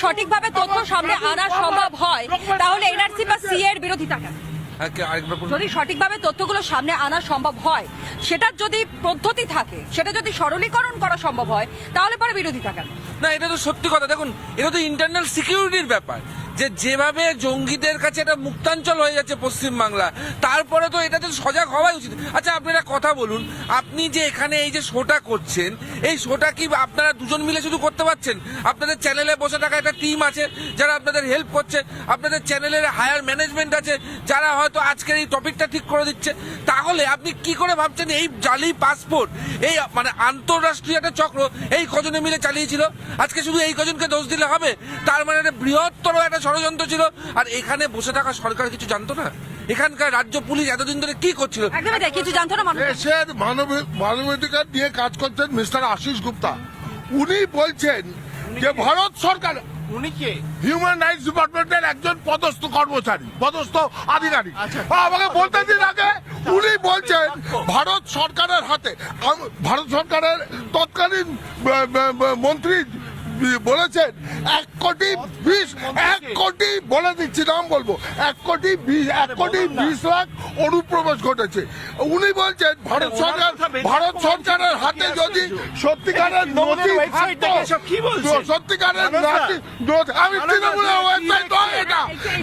সঠিকভাবে তথ্য সামনে আনা সম্ভব হয় তাহলে এনআরসি বা সিএ এর বিরোধিতা কেন? যদি সঠিকভাবে তথ্যগুলো সামনে আনা সম্ভব হয়, সেটার যদি পদ্ধতি থাকে, সেটা যদি সরলীকরণ করা সম্ভব হয়, তাহলে পরে বিরোধিতা কেন? না, এটা তো সত্যি কথা। দেখুন, এটা তো ইন্টারনাল সিকিউরিটির ব্যাপার, যে যেভাবে জঙ্গিদের কাছে এটা মুক্তাঞ্চল হয়ে যাচ্ছে পশ্চিমবাংলা, তারপরে তো এটাতে সজাগ হওয়াই উচিত। আচ্ছা, আপনি একটা কথা বলুন, আপনি যে এখানে এই যে শোটা করছেন, এই শোটা কি আপনারা দুজন মিলে শুধু করতে পারছেন? আপনাদের চ্যানেলে বসে থাকা একটা টিম আছে যারা আপনাদের হেল্প করছে, আপনাদের চ্যানেলের হায়ার ম্যানেজমেন্ট আছে যারা হয়তো আজকের এই টপিকটা ঠিক করে দিচ্ছে। তাহলে আপনি কি করে ভাবছেন এই জালি পাসপোর্ট, এই মানে আন্তঃরাষ্ট্রীয় একটা চক্র এই কজনে মিলে চালিয়েছিল? আজকে শুধু এই কজনকে দোষ দিলে হবে? তার মানে একটা বৃহত্তর একটা ষড়যন্ত্র ছিল। আর এখানে বসে থাকা সরকার কিছু জানতো না? এখানকার রাজ্য পুলিশ এতদিন ধরে কি করছিল? কিছু জানতো না। দেশের মানবাধিকার নিয়ে কাজ করছেন মিস্টার আশিস গুপ্তা। উনি বলছেন যে ভারত সরকার, উনি কে? হিউম্যান রাইটস ডিপার্টমেন্টের একজন পদস্থ কর্মচারী, পদস্থ আধিকারিক। আমাকে বলতে দিন আগে। উনি বলছেন ভারত সরকারের হাতে, ভারত সরকারের তৎকালীন মন্ত্রী বলেছেন 1 কোটি বলে দিচ্ছি, নাম বলবো, 1 কোটি 20 লাখ অনুপ্রবেশ ঘটেছে। উনি বলছেন ভারত সরকারের হাতে যদি সত্যিকারের নথি থাকতো, সত্যিকারের আমি তৃণমূলের ওয়েবসাইট নয়,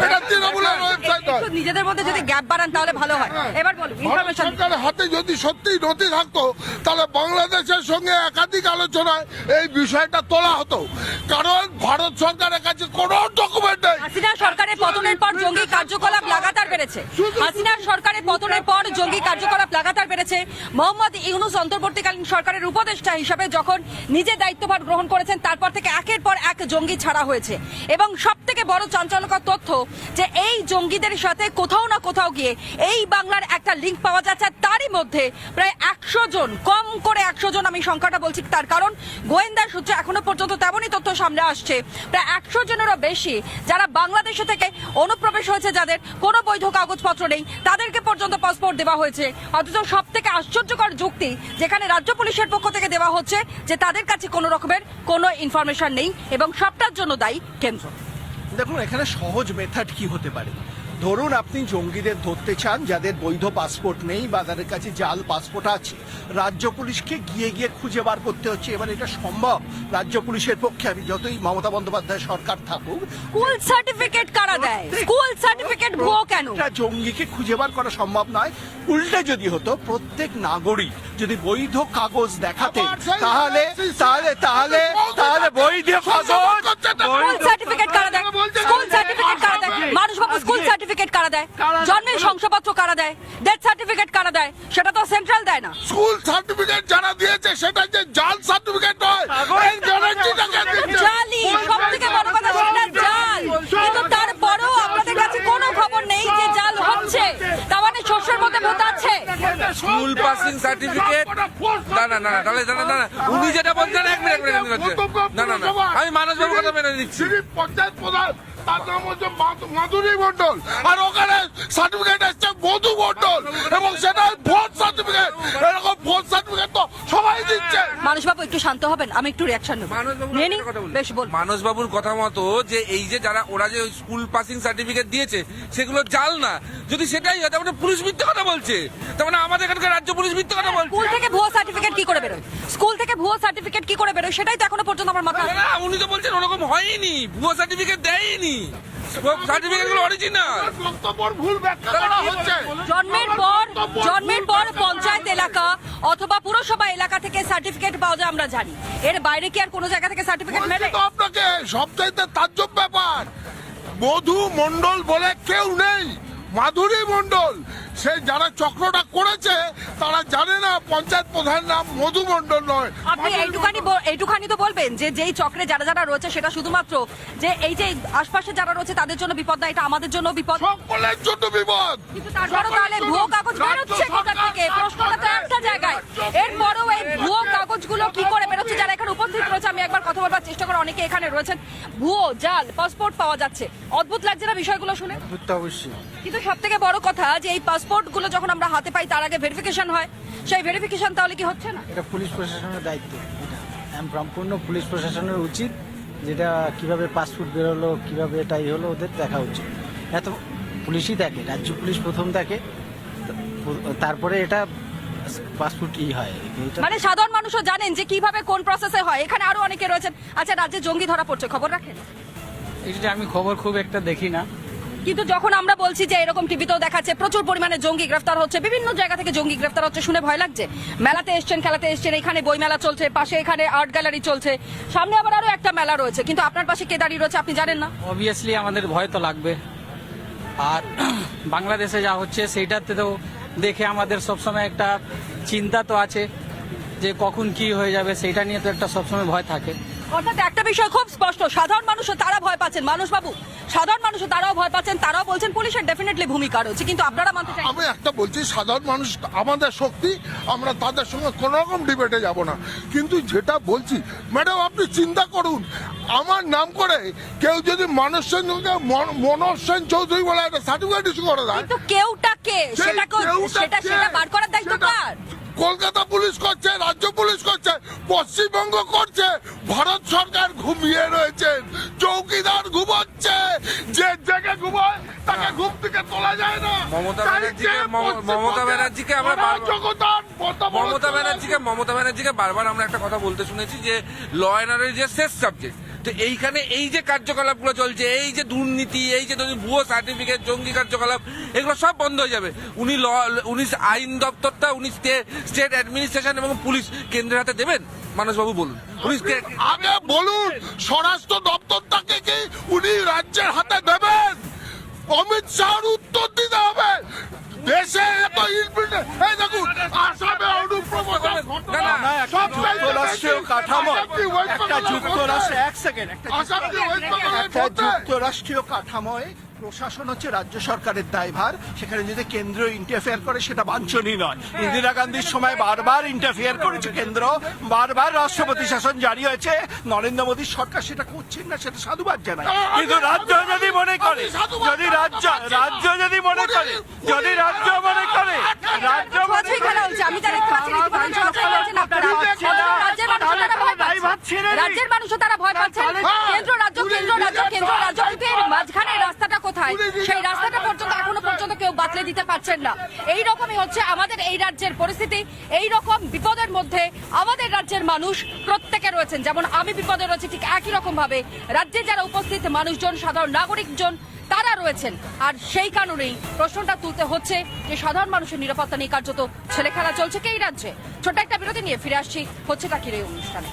এটা তৃণমূলের ওয়েবসাইট নয়। নিজেদের মধ্যে যদি গ্যাপ বাড়ান তাহলে ভালো হয়। এবার বলুন, ভারত সরকারের হাতে যদি সত্যি নথি থাকতো, তাহলে বাংলাদেশের সঙ্গে একাধিক আলোচনায় এই বিষয়টা তোলা হতো। কারণ ভারত সরকারের কাছে কোনো ডকুমেন্ট নেই। হাসিনা সরকারের পতনের পর জঙ্গি কার্যকলাপ লাগাতার বেড়েছে। হাসিনার সরকারের পতনের পর জঙ্গি কার্যকলাপ লাগাতার বেড়েছে। মোহাম্মদ ইউনূস অন্তর্বর্তীকালীন সরকারের উপদেষ্টা হিসাবে যখন নিজে দায়িত্বভার গ্রহণ করেছেন, তারপর থেকে একের পর এক জঙ্গি ছাড়া হয়েছে। এবং সব থেকে বড় চাঞ্চল্যকর তথ্য যে এই জঙ্গিদের সাথে কোথাও না কোথাও গিয়ে এই বাংলার একটা লিঙ্ক পাওয়া যাচ্ছে। তারই মধ্যে প্রায় 100 জন, কম করে 100 জন, আমি সংখ্যাটা বলছি তার কারণ গোয়েন্দা সূত্রে এখনো পর্যন্ত তেমনই তথ্য সামনে আসছে। প্রায় 100 জনেরও বেশি যারা বাংলাদেশে থেকে অনুপ্রবেশ হয়েছে, যাদের কোনো বৈধ কাগজপত্র নেই, তাদেরকে পর্যন্ত পাসপোর্ট দেওয়া হয়েছে। অথচ সব থেকে আশ্চর্যকর যুক্তি, যেখানে রাজ্য পুলিশের পক্ষ থেকে দেওয়া হচ্ছে যে তাদের কাছে কোনো রকমের কোনো ইনফরমেশন নেই এবং সবটার জন্য দায়ী কেন্দ্র। দেখুন, এখানে সহজ মেথড কি হতে পারে? ধরুন আপনি জঙ্গিদের ধরতে চান যাদের বৈধ পাসপোর্ট নেই বা তাদের কাছে জাল পাসপোর্ট আছে, রাজ্য পুলিশকে গিয়ে খুঁজে বার করতে হচ্ছে। এবার এটা সম্ভব রাজ্য পুলিশের পক্ষে? আমি যতই মমতা বন্দ্যোপাধ্যায় সরকার থাকুক, স্কুল সার্টিফিকেট কারা দেয়? স্কুল সার্টিফিকেট ভুয়ো কেন? জঙ্গিকে খুঁজে বার করা সম্ভব নয়। উল্টে যদি হতো, প্রত্যেক নাগরিক যদি বৈধ কাগজ দেখাতে, তাহলে বৈধ কাগজ, স্কুল সার্টিফিকেট কারা দেয়? স্কুল সার্টিফিকেট কারা দেয়? মানুষবাবু, স্কুল সার্টিফিকেট কারা দেয়? জন্মের শংসাপত্র কারা দেয়? ডেথ সার্টিফিকেট কারা দেয়? সেটা তো সেন্ট্রাল দেয় না। স্কুল সার্টিফিকেট যারা দিয়েছে সেটা যে জাল সার্টিফিকেট নয়, এই গ্যারান্টিটাকে দিচ্ছে। জালি, সবথেকে বড় কথা সেটা জাল। কিন্তু তারপরেও আপনাদের কাছে কোনো খবর নেই যে জাল হচ্ছে। তার মানে শস্যের মধ্যে ভূত আছে। স্কুল পাসিং সার্টিফিকেট, না, উনি যেটা বলছেন, এক মিনিট, আমি মানসবাবুর কথা মেনে নিচ্ছি। পঞ্চায়েত প্রধান, তার নাম হচ্ছে মাধুরী মন্ডল, আর ওখানে সার্টিফিকেট আসছে মধু মন্ডল, এবং সেটা ভোট সার্টিফিকেট। এরকম ভোট সার্টিফিকেট তো সবাই দিচ্ছে। মানুষবাবু একটু শান্ত হবেন, আমি একটু রিয়াকশন নেব। বেশ বল। মানসবাবুর কথা মতো যে এই যে যারা ওরা যে স্কুল পাসিং সার্টিফিকেট দিয়েছে সেগুলো জাল না, যদি সেটাই হয় তাহলে পুলিশ মিথ্যে কথা বলছে। তার মানে আমাদের এখানকার রাজ্য পুলিশ মিথ্যে কথা বলছে। স্কুল থেকে ভুয়ো সার্টিফিকেট কি করে বেরোয়? স্কুল থেকে ভুয়ো সার্টিফিকেট কি করে বেরোয় সেটাই তো এখনো পর্যন্ত আমার মাথায়। না, উনি তো বলছেন ওরকম হয়নি, ভুয়ো সার্টিফিকেট দেয়নি, সার্টিফিকেটগুলো অরিজিনাল। ভুল ব্যাখ্যা করা হচ্ছে। জন্মের পর পঞ্চায়েত এলাকা অথবা পুরসভা এলাকা থেকে সার্টিফিকেট পাওয়া যায় আমরা জানি। এর বাইরে কি আর কোনো জায়গা থেকে সার্টিফিকেট মেলে? আপনাকে সবচাইতে তাজ্জব ব্যাপার, মধু মন্ডল বলে কেউ নেই, মাধুরী মন্ডল। সে যারা চক্রটা করেছে তারা জানে না পঞ্চায়েত প্রধান নাম মধু মন্ডল নয়। আপনি এইটুখানি তো বলবেন যে যেই চক্রে যারা যারা রয়েছে সেটা শুধুমাত্র যে এই যে আশপাশে যারা রয়েছে তাদের জন্য বিপদ না, এটা আমাদের জন্য বিপদ, সকলের জন্য বিপদ। কিন্তু তারপরও তাহলে ভুয়ো কাগজ বেরোচ্ছে কোথা থেকে? প্রশ্নটা তো একটা জায়গায়। এরপরও এই ভুয়ো কাগজগুলো কি করে বেরোচ্ছে? যারা এখানে উপস্থিত রয়েছে, আমি একবার কথা বলবার চেষ্টা করি, অনেকে এখানে রয়েছেন, ভুয়ো জাল পাসপোর্ট পাওয়া যাচ্ছে। অদ্ভুত লাগছে না বিষয়গুলো শুনে? অবশ্যই। কিন্তু সব থেকে বড় কথা যে এই পাসপোর্ট গুলো যখন আমরা হাতে পাই তার আগে ভেরিফিকেশন হয়, সেই ভেরিফিকেশন তাহলে কি হচ্ছে না? এটা পুলিশ প্রশাসনের দায়িত্ব। এটা সম্পূর্ণ পুলিশ প্রশাসনের উচিত যেটা কিভাবে পাসপোর্ট বেরোলো কিভাবে এটাই হলো ওদের দেখা উচিত। এত পুলিশই দেখে, রাজ্য পুলিশ প্রথম দেখে, তারপরে এটা পাসপোর্ট হয় এটা। মানে সাধারণ মানুষও জানেন যে কিভাবে কোন প্রসেসে হয়। এখানে আরো অনেকে রয়েছেন। আচ্ছা, রাজ্যে জঙ্গি ধরা পড়ছে, খবর রাখেন? এটা আমি খবর খুব একটা দেখি না, কিন্তু যখন আমরা বলছি যে এরকম টিভিতেও দেখাচ্ছে প্রচুর পরিমাণে জঙ্গি গ্রেফতার হচ্ছে, বিভিন্ন জায়গা থেকে জঙ্গি গ্রেফতার হচ্ছে, শুনে ভয় লাগছে। মেলাতে এসছেন, খেলাতে এসছেন, এখানে বই মেলা চলছে, পাশে এখানে আর্ট গ্যালারি চলছে, সামনে আবার আরো একটা মেলা রয়েছে, কিন্তু আপনার পাশে কে দাঁড়িয়ে রয়েছে আপনি জানেন না? অবভিয়াসলি আমাদের ভয় তো লাগবে। আর বাংলাদেশে যা হচ্ছে সেইটাতে তো দেখে আমাদের সবসময় একটা চিন্তা তো আছে যে কখন কি হয়ে যাবে, সেইটা নিয়ে তো একটা সবসময় ভয় থাকে। অর্থাৎ একটা বিষয় খুব স্পষ্ট, সাধারণ মানুষও তারা ভয় পাচ্ছেন, মানুষ বাবু, সাধারণ মানুষও তারাও ভয় পাচ্ছেন, তারাও বলছেন পুলিশের ডেফিনেটলি ভূমিকা রয়েছে, কিন্তু আপনারা মানতে চান? আমি একটা বলছি, সাধারণ মানুষ আমাদের শক্তি, আমরা তাদের সঙ্গে কোনো রকম ডিবেটে যাব না। কিন্তু যেটা বলছি ম্যাডাম, আপনি চিন্তা করুন, আমার নাম করে কেউ যদি মনোজ সেন চৌধুরী বলে একটা সার্টিফিকেট ইস্যু করে দেয়, কিন্তু কেউটা কে সেটা বার করার দায়িত্ব কার? কলকাতা পুলিশ করছে, রাজ্য পুলিশ করছে, পশ্চিমবঙ্গ করছে, ভারত সরকার ঘুমিয়ে রয়েছেন, চৌকিদার ঘুমাচ্ছে, যে জায়গায় ঘুমায় তাকে ঘুম থেকে তোলা যায় না। মমতা ব্যানার্জিকে আমরা মমতা ব্যানার্জিকে বারবার আমরা একটা কথা বলতে শুনেছি যে ল অ্যান্ড অর্ডার যে শেষ সাবজেক্ট। তো এইখানে এই যে কার্যকলাপগুলো চলছে, এই যে দুর্নীতি, এই যে ভুয়ো সার্টিফিকেট, জঙ্গি কার্যকলাপ, এগুলো সব বন্ধ হয়ে যাবে। উনি আইন দপ্তরটা উনি স্টেট অ্যাডমিনিস্ট্রেশন এবং পুলিশ কেন্দ্রের হাতে দেবেন? মানসবাবু বলুন, পুলিশকে আগে বলুন স্বরাষ্ট্র দপ্তরটাকে কি উনি রাজ্যের হাতে দেবেন? অমিত শাহর উত্তর দিতে হবে। দেশে এত এই দেখুন, আসামে অনুপ্রবেশ যুক্তরাষ্ট্রীয় কাঠামো, একটা যুক্তরাষ্ট্র, এক সেকেন্ড, একটা যুক্তরাষ্ট্রীয় কাঠামোয় প্রশাসন হচ্ছে রাজ্য সরকারের দায়ভার, সেখানে যদি কেন্দ্র ইন্টারফেয়ার করে সেটা বাঞ্ছনীয় নয়। ইন্দিরা গান্ধীর সময় বারবার ইন্টারফেয়ার করেছে কেন্দ্র, বারবার রাষ্ট্রপতি শাসন জারি হয়েছে, নরেন্দ্র মোদীর সরকার সেটা করছেন না, সেটা সাধুবাদ জানায়। কিন্তু রাজ্য যদি মনে করে, যদি রাজ্য যদি মনে করে, যদি রাজ্য মনে করে, রাজ্য ছোঁয়াছুঁই খেলা হচ্ছে, আমি জানি ছোঁয়াছুঁই খেলছেন আপনারা। রাজ্যের মানুষও তারা ভয় পাচ্ছেন। কেন্দ্র রাজ্য কিন্তু এর মাঝখানে রাস্তাটা কোথায়, সেই রাস্তাটা পর্যন্ত এখনো পর্যন্ত কেউ বাতলে দিতে পারছেন না। এই রকমই হচ্ছে আমাদের এই রাজ্যের পরিস্থিতি। এই রকম বিপদের মধ্যে আমাদের রাজ্যের মানুষ প্রত্যেকে রয়েছেন, যেমন আমি বিপদে রয়েছি, ঠিক একই রকম ভাবে রাজ্যে যারা উপস্থিত মানুষজন, সাধারণ নাগরিকজন তারা রয়েছেন। আর সেই কারণেই প্রশ্নটা তুলতে হচ্ছে যে সাধারণ মানুষের নিরাপত্তা নিয়ে কার্যত ছেলে খেলা চলছে কি এই রাজ্যে? ছোট্ট একটা বিরতি নিয়ে ফিরে আসছি, হচ্ছেটা কি এই অনুষ্ঠানে।